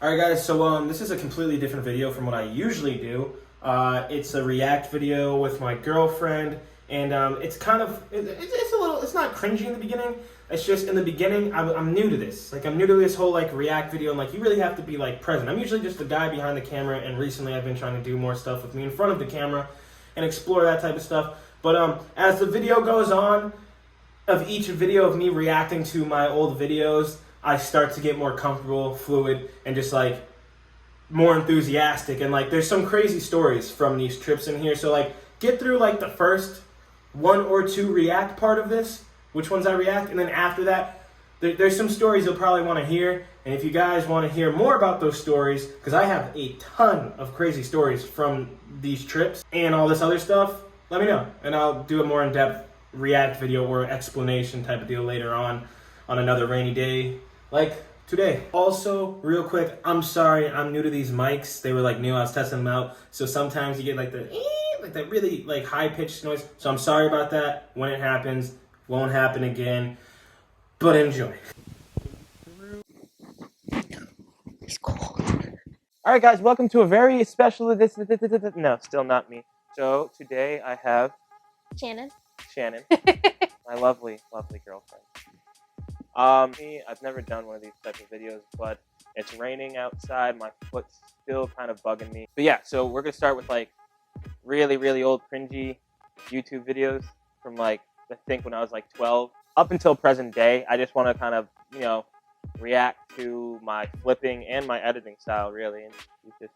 Alright guys, so this is a completely different video from what I usually do. It's a react video with my girlfriend, and it's kind of, it's a little, it's not cringy in the beginning. It's just in the beginning, I'm new to this. Like, I'm new to this whole like react video, and like you really have to be like present. I'm usually just the guy behind the camera, and recently I've been trying to do more stuff with me in front of the camera and explore that type of stuff. But as the video goes on, of each video of me reacting to my old videos, I start to get more comfortable, fluid, and just like more enthusiastic. And like there's some crazy stories from these trips in here. So like get through like the first one or two react part of this, which ones I react, and then after that, there's some stories you'll probably want to hear. And if you guys want to hear more about those stories, because I have a ton of crazy stories from these trips and all this other stuff, let me know, and I'll do a more in-depth react video or explanation type of deal later on another rainy day like today. Also, real quick, I'm sorry, I'm new to these mics. They were like new, I was testing them out. So sometimes you get like that really like high pitched noise. So I'm sorry about that. When it happens, won't happen again. But enjoy. It's cold. All right, guys, welcome to a very special edition. No, still not me. So today I have Shannon. my lovely, lovely girlfriend. I've never done one of these types of videos, but it's raining outside. My foot's still kind of bugging me. But yeah, so we're gonna start with like really, really old cringy YouTube videos from like I think when I was like 12 up until present day. I just want to kind of react to my flipping and my editing style really, and you just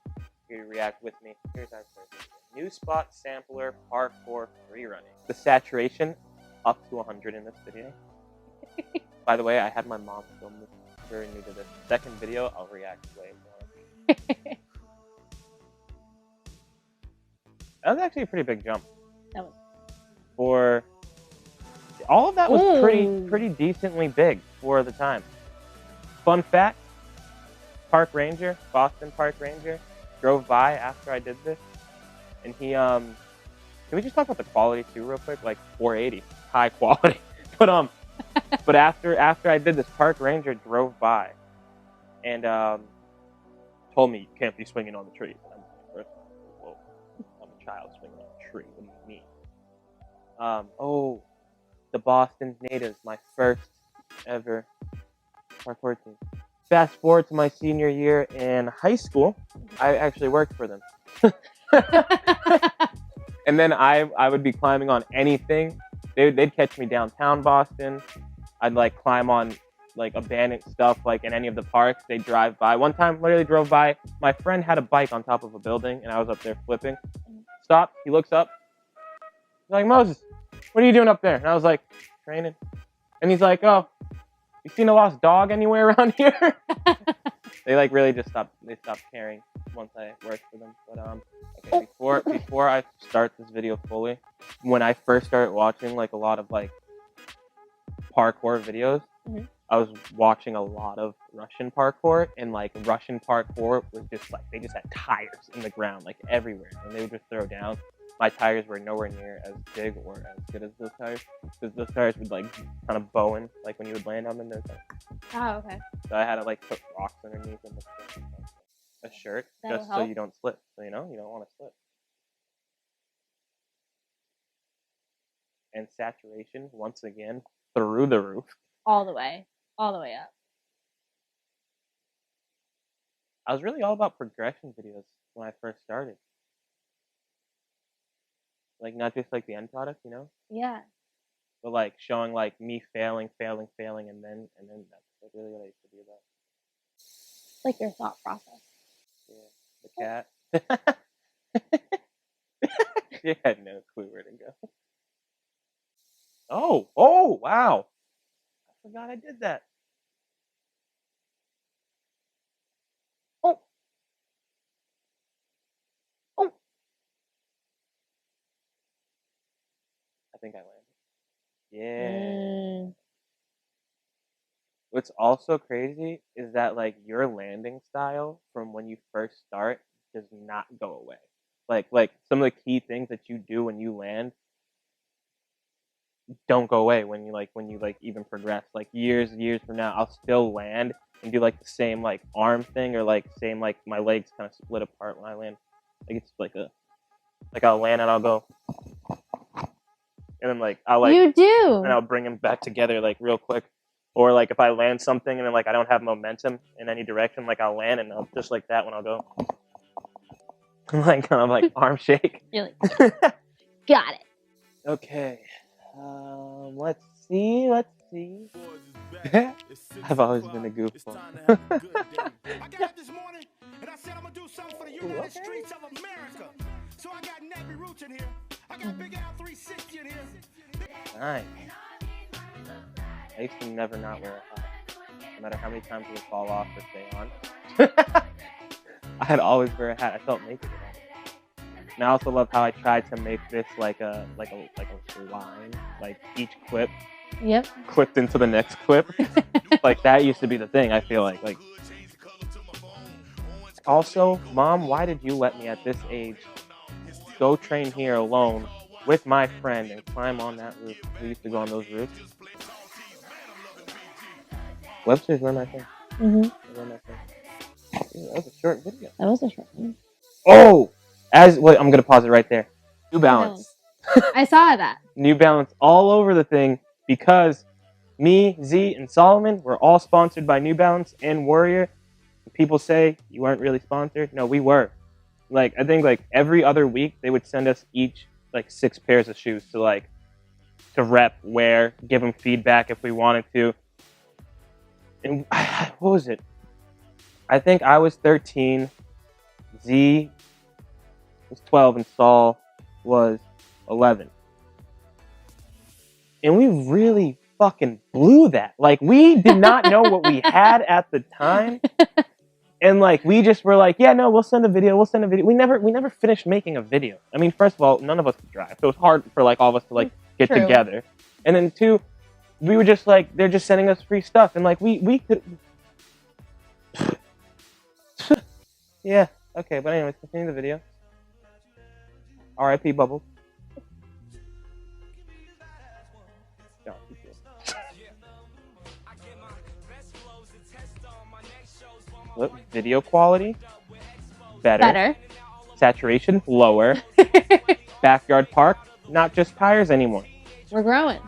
here to react with me. Here's our first video. New spot sampler parkour free running. The saturation up to 100 in this video. By the way, I had my mom film this. Very new to this. Second video, I'll react way more. That was actually a pretty big jump. That was. For all of that was Ooh. pretty decently big for the time. Fun fact: Park Ranger, Boston Park Ranger, drove by after I did this, and he can we just talk about the quality too, real quick? Like 480, high quality, but But after I did this, Park Ranger drove by and told me you can't be swinging on the tree. I'm like, whoa, I'm a child swinging on a tree. What do you mean? Oh, the Boston Natives, my first ever parkour team. Fast forward to my senior year in high school, I actually worked for them. And then I would be climbing on anything. They'd catch me downtown Boston. I'd like climb on like abandoned stuff like in any of the parks. They'd drive by. One time, literally drove by. My friend had a bike on top of a building, and I was up there flipping. Stopped. He looks up. He's like, Moses, what are you doing up there? And I was like, training. And he's like, oh, you seen a lost dog anywhere around here? They like really just stopped caring once I worked for them. But okay, before I start this video fully, when I first started watching like a lot of like parkour videos, I was watching a lot of Russian parkour, and like Russian parkour was just like they just had tires in the ground like everywhere, and they would just throw down. My tires were nowhere near as big or as good as those tires, because those tires would like kind of bow in like when you would land on them. Like, Oh, okay. so I had to like put rocks underneath them, a shirt, That'll just so help. you don't slip. So you don't want to slip. And saturation once again through the roof. All the way up. I was really all about progression videos when I first started. Like not just like the end product, you know, Yeah. but like showing like me failing, and then that's like really what I used to do about. Like your thought process. Yeah, the cat. She had no clue where to go. Oh, wow! I forgot I did that. Oh. I think I landed. Yeah. What's also crazy is that like your landing style from when you first start does not go away. Like some of the key things that you do when you land don't go away when you even progress. Like years from now, I'll still land and do like the same like arm thing, or like same like my legs kind of split apart when I land. Like it's like I'll land and I'll go, and then like I'll like You do. and I'll bring them back together like real quick. Or like if I land something and then like I don't have momentum in any direction, like I'll land and I'll just like that when I'll go. Like kind of like arm shake. You're like, got it. Okay. Let's see. I've always been a goofball. I got up this morning and I said I'm gonna do something for the United Streets of America. So I got Nappy Roots in here. I got Big Al 360 in here. Nice. I used to never not wear a hat. No matter how many times it would fall off or stay on. I'd always wear a hat. I felt naked without it. And I also love how I tried to make this like a line. Like each clip Yep. clipped into the next clip. Like that used to be the thing, I feel like. Also, Mom, why did you let me at this age go train here alone with my friend and climb on that roof? We used to go on those roofs. Webster's where my thing. Mm-hmm. That was a short video. That was a short one. Oh! Wait, I'm gonna pause it right there. New Balance. I saw that. New Balance all over the thing because me, Z, and Solomon were all sponsored by New Balance and Warrior. People say you weren't really sponsored. No, we were. Like, I think like every other week they would send us each like 6 pairs of shoes to rep, wear, give them feedback if we wanted to. And what was it? I think I was 13, Z was 12, and Saul was 11. And we really fucking blew that. Like, we did not know what we had at the time. And like, we just were like, yeah, no, we'll send a video. We never finished making a video. I mean, first of all, none of us could drive. So it was hard for like all of us to like get True. together. And then 2, we were just like, they're just sending us free stuff. And like, we could. Yeah, okay, but anyways, continue the video. R.I.P. Bubbles. No, look, video quality better. Saturation lower. Backyard park, not just tires anymore. We're growing.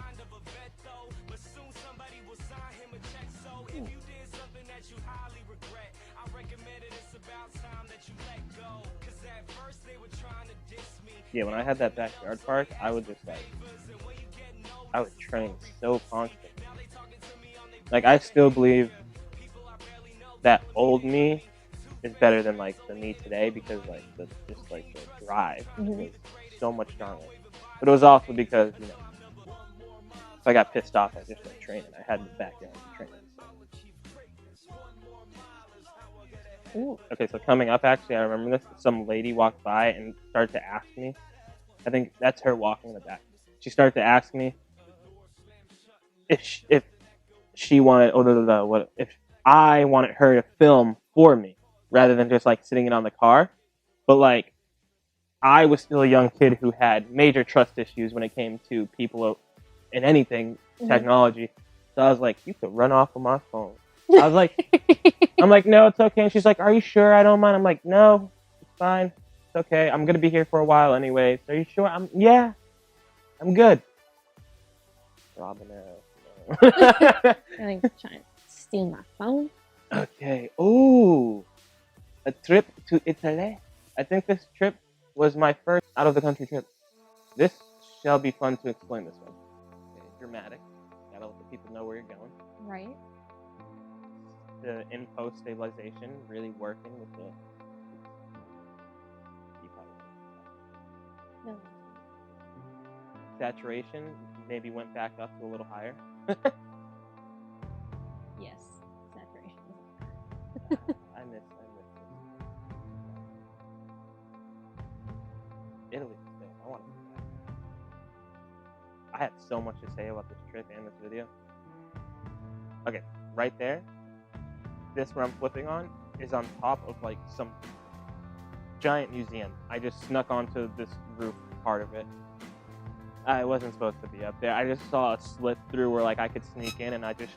Yeah, when I had that backyard park, I would just like, I would train so constantly. Like, I still believe that old me is better than like the me today because like the drive was so much stronger. But it was also because, you know, if I got pissed off, I just went training. I had the backyard to train. Ooh. Okay, so coming up, actually, I remember this. Some lady walked by and started to ask me. I think that's her walking in the back. She started to ask me if she wanted, if I wanted her to film for me rather than just like sitting it on the car. But like, I was still a young kid who had major trust issues when it came to people and anything technology. So I was like, you could run off of my phone. I was like, I'm like, no, it's okay. And she's like, are you sure? I don't mind. I'm like, no, it's fine. It's okay. I'm going to be here for a while anyway. Are you sure? Yeah, I'm good. Robin Arrow. You're like trying to steal my phone. Okay. Ooh, a trip to Italy. I think this trip was my first out of the country trip. This shall be fun to explain this one. Okay, dramatic. Gotta let the people know where you're going. Right. The in-post stabilization really working with the No. saturation maybe went back up to a little higher. Yes. Saturation. I miss Italy. I want to go back. I had so much to say about this trip and this video. Okay, right there. This where I'm flipping on is on top of like some giant museum. I just snuck onto this roof part of it. I wasn't supposed to be up there. I just saw a slit through where like I could sneak in, and I just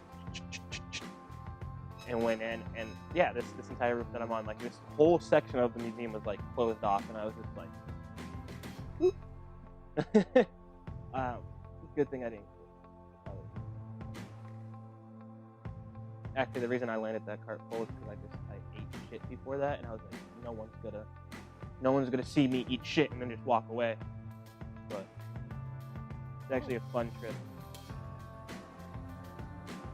and went in, and yeah, this entire roof that I'm on, like this whole section of the museum was like closed off, and I was just like, whoop. Good thing I didn't. Actually, the reason I landed that cart full is because I ate shit before that, and I was like, no one's gonna see me eat shit and then just walk away. But it's actually a fun trip.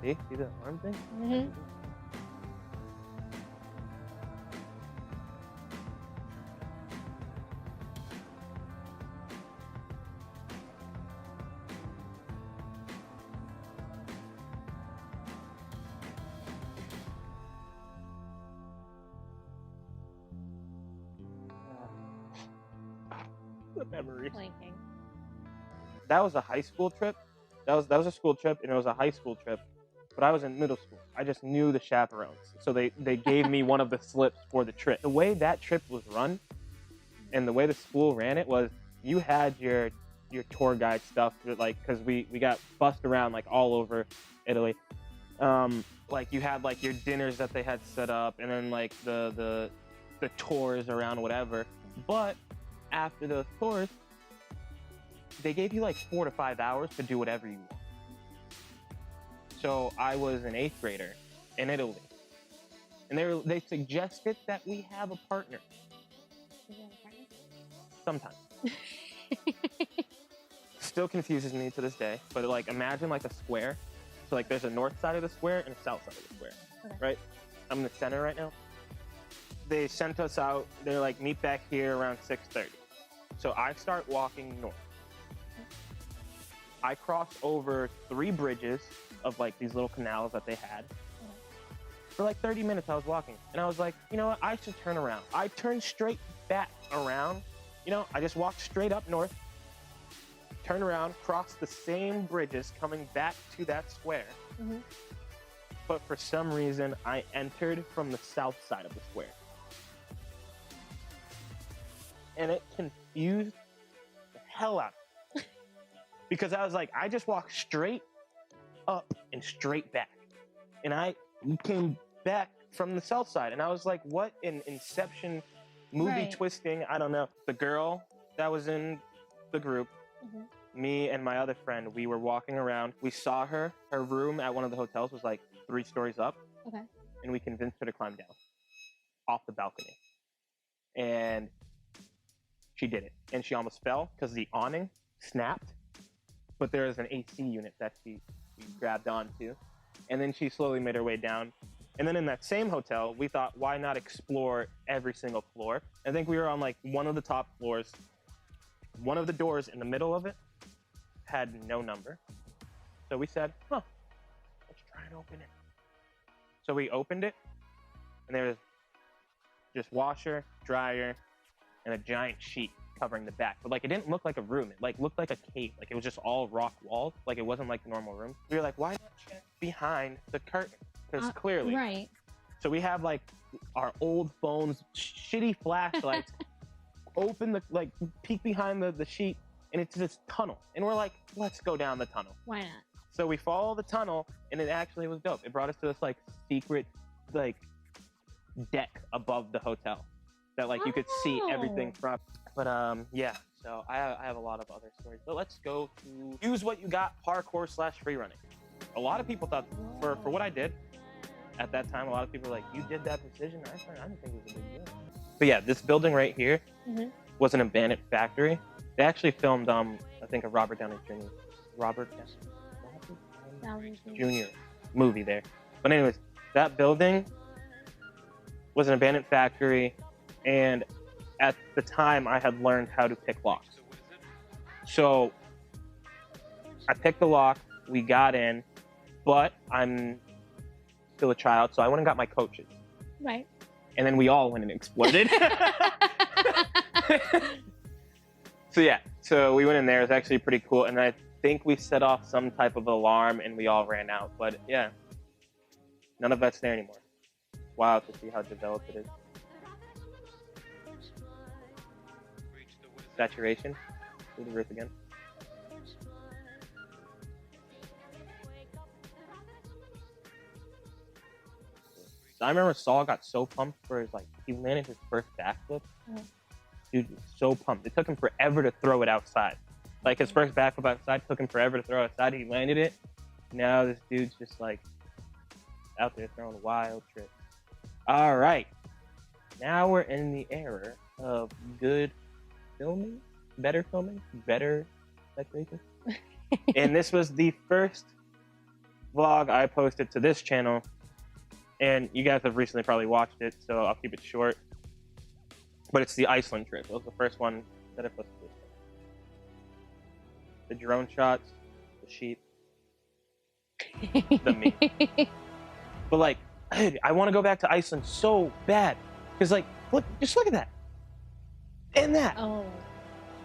See the arm thing? Mm-hmm. The memories. Blanking. That was a high school trip. That was a school trip, and it was a high school trip. But I was in middle school. I just knew the chaperones, so they gave me one of the slips for the trip. The way that trip was run, and the way the school ran it was, you had your tour guide stuff, like because we got bussed around like all over Italy. Like you had like your dinners that they had set up, and then like the tours around whatever. But after those tours, they gave you like 4 to 5 hours to do whatever you want. So I was an 8th grader in Italy, and they suggested that we have a partner Is it a partner? sometimes. Still confuses me to this day, but like imagine like a square. So like there's a north side of the square and a south side of the square, Okay. right? I'm in the center right now. They sent us out. They're like, meet back here around 6:30. So I start walking north. I cross over 3 bridges of like these little canals that they had. For like 30 minutes I was walking, and I was like, you know what, I should turn around. I turned straight back around. You know, I just walked straight up north, turned around, crossed the same bridges coming back to that square. Mm-hmm. But for some reason, I entered from the south side of the square. And it confused the hell out of me. Because I was like, I just walked straight up and straight back. And I came back from the south side. And I was like, what in Inception movie Right. twisting? I don't know. The girl that was in the group, Mhm. me and my other friend, we were walking around. We saw her. Her room at one of the hotels was like 3 stories up. Okay. And we convinced her to climb down off the balcony. And she did it. And she almost fell because the awning snapped. But there was an AC unit that she grabbed onto. And then she slowly made her way down. And then in that same hotel, we thought, why not explore every single floor? I think we were on like one of the top floors. One of the doors in the middle of it had no number. So we said, let's try and open it. So we opened it, and there was just washer, dryer, and a giant sheet covering the back. But like it didn't look like a room. It like looked like a cave. Like it was just all rock walls. Like it wasn't like a normal room. We were like, why not check behind the curtain? Because clearly. Right. So we have like our old phones, shitty flashlights, open the like peek behind the sheet, and it's this tunnel. And we're like, let's go down the tunnel. Why not? So we follow the tunnel, and it actually was dope. It brought us to this like secret like deck above the hotel that like you could see everything from. But yeah. So I have a lot of other stories. But let's go to use what you got parkour / free running. A lot of people thought for what I did at that time, a lot of people were like, you did that precision? I didn't think it was a big deal. But yeah, this building right here Mhm. was an abandoned factory. They actually filmed I think a Robert Downey Jr. Jr. movie there. But anyways, that building was an abandoned factory, and at the time I had learned how to pick locks. So I picked the lock, we got in, but I'm still a child, so I went and got my coaches. Right. And then we all went and exploded. So yeah, so we went in there. It was actually pretty cool, and I think we set off some type of alarm, and we all ran out. But yeah, none of that's there anymore. Wild to see how developed it is. Saturation. Do the roof again. I remember Saul got so pumped for his, like, he landed his first backflip. Mm. Dude was so pumped. It took him forever to throw it outside. Like, his first backflip outside took him forever to throw outside. He landed it. Now this dude's just, like, out there throwing wild tricks. All right. Now we're in the era of good filming, better decoration. And this was the first vlog I posted to this channel. And you guys have recently probably watched it, so I'll keep it short. But it's the Iceland trip. It was the first one that I posted to this channel. The drone shots, the sheep, the me. But like, I want to go back to Iceland so bad. Because like, just look at that. And that. Oh.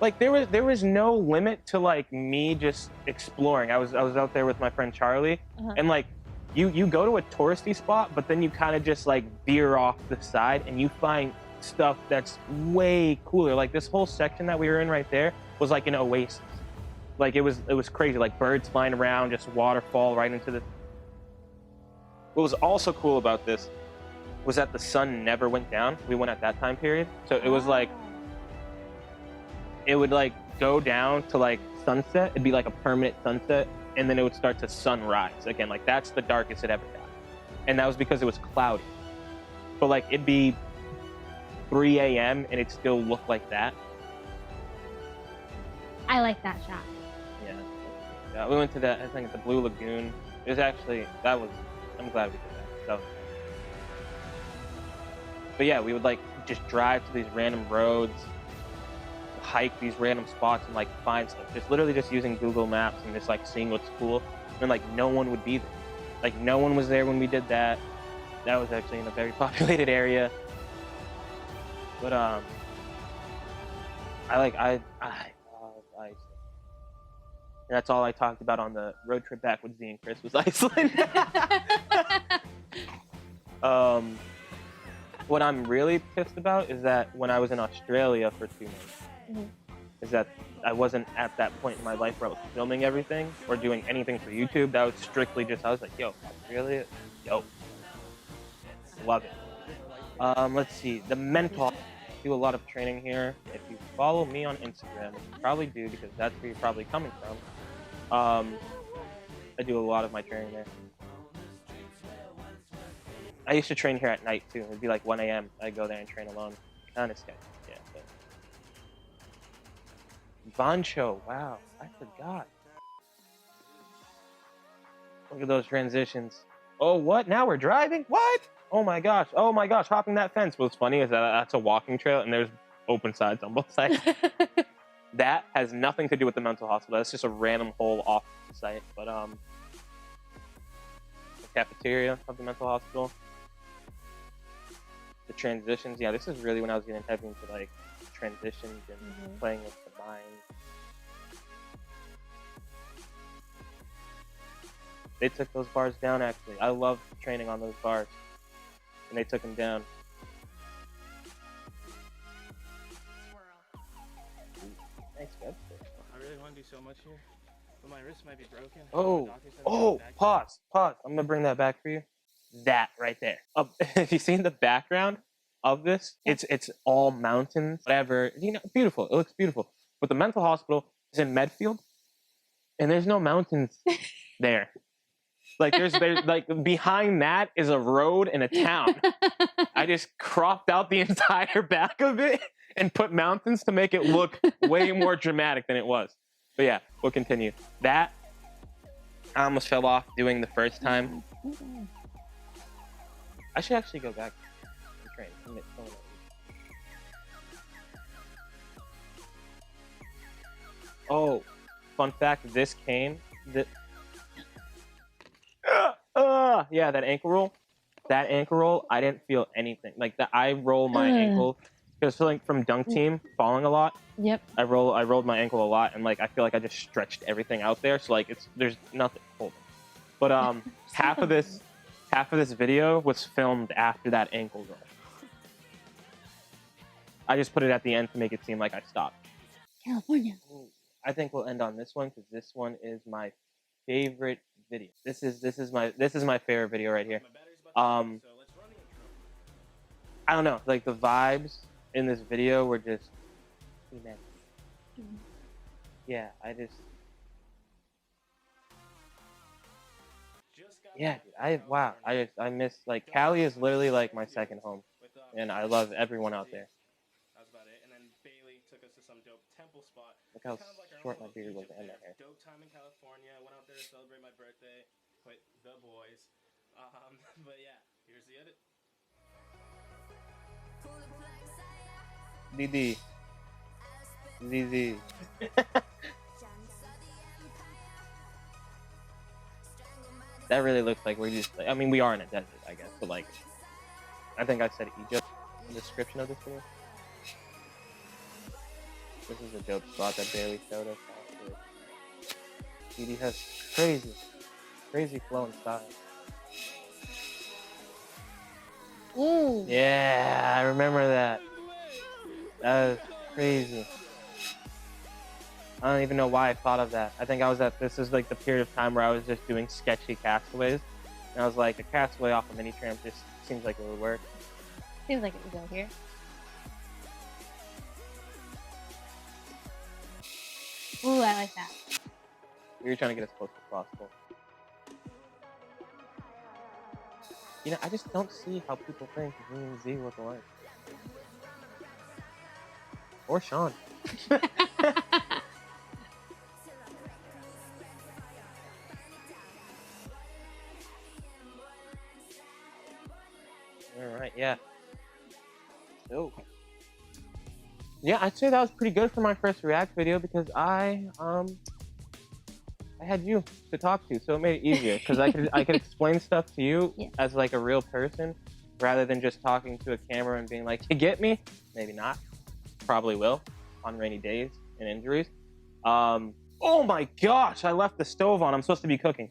Like there was no limit to like me just exploring. I was out there with my friend Charlie, and like you go to a touristy spot, but then you kind of just like veer off the side and you find stuff that's way cooler. Like this whole section that we were in right there was like an oasis. Like it was crazy. Like birds flying around, just waterfall right into the. What was also cool about this was that the sun never went down. We went at that time period, so it was like. It would like go down to like sunset. It'd be like a permanent sunset, and then it would start to sunrise again. Like that's the darkest it ever got, and that was because it was cloudy. But like it'd be 3 a.m. and it still look like that. I like that shot. Yeah, we went to that. I think the Blue Lagoon. It was actually that was. I'm glad we did that. So, but yeah, we would like just drive to these random roads. Hike these random spots and like find stuff, just literally just using Google Maps and just like seeing what's cool, and like no one would be there, like no one was there when we did that. That was actually in a very populated area, but I love Iceland, and that's all I talked about on the road trip back with Z and Chris was Iceland. What I'm really pissed about is that when I was in Australia for 2 months, is that I wasn't at that point in my life where I was filming everything or doing anything for YouTube. That was strictly just, I was like, yo, Australia, yo, love it. Let's see, the mental, I do a lot of training here. If you follow me on Instagram, which you probably do because that's where you're probably coming from, I do a lot of my training there. I used to train here at night too. It'd be like 1 a.m. I'd go there and train alone. Kind of sketchy, yeah. But... Vancho, wow, I forgot. Look at those transitions. Oh, what? Now we're driving? What? Oh my gosh, hopping that fence. What's funny is that that's a walking trail and there's open sides on both sides. That has nothing to do with the mental hospital. That's just a random hole off the site. But the cafeteria of the mental hospital. The transitions, yeah, this is really when I was getting heavy into like transitions and playing with the mind. They took those bars down actually. I love training on those bars. And they took them down. Thanks, Webster. I really want to do so much here, but my wrist might be broken. Pause. I'm gonna bring that back for you. That right there. If you see in the background of this, it's all mountains, whatever. You know, beautiful. It looks beautiful. But the mental hospital is in Medfield, and there's no mountains there. Like there's like behind that is a road and a town. I just cropped out the entire back of it and put mountains to make it look way more dramatic than it was. But yeah, we'll continue. That I almost fell off doing the first time. I should actually go back and train. Oh, fun fact, this came... yeah, that ankle roll. That ankle roll, I didn't feel anything. Like, I roll my ankle... Because like from dunk team, falling a lot. Yep. I rolled my ankle a lot, and like I feel like I just stretched everything out there. So like there's nothing holding. But half of this video was filmed after that ankle roll. I just put it at the end to make it seem like I stopped. California. I think we'll end on this one because this one is my favorite video. This is my favorite video right here. I don't know, like the vibes in this video were just immense. Yeah, yeah, dude, I miss, like, Cali is literally like my second home, and I love everyone out there. That was about it. And then Bailey took us to some dope temple spot. Look how Kind of like our short own my little beard was Egypt and my there. hair. Dope time in California. Went out there to celebrate my birthday with the boys. But yeah, here's the edit. DD. ZZ. That really looks like we're just, I mean, we are in a desert, I guess, but like, I think I said Egypt in the description of this video. This is a dope spot that Bailey showed us. DD has crazy flowing style. Ooh. Yeah, I remember that. That was crazy. I don't even know why I thought of that. I think this is like the period of time where I was just doing sketchy castaways. And I was like, a castaway off a mini tramp just seems like it would work. Seems like it would go here. Ooh, I like that. We were trying to get as close as possible. You know, I just don't see how people think me and Z look alike. Or Sean. Alright, yeah. So, yeah, I'd say that was pretty good for my first React video because I had you to talk to, so it made it easier because I could explain stuff to you as like a real person rather than just talking to a camera and being like, you get me? Maybe not. Probably will on rainy days and injuries. Oh my gosh, I left the stove on. I'm supposed to be cooking.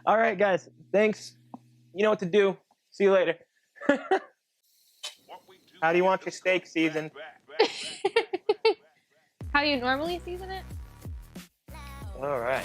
All right, guys, thanks. You know what to do. See you later. How do you want your steak seasoned? How do you normally season it? All right.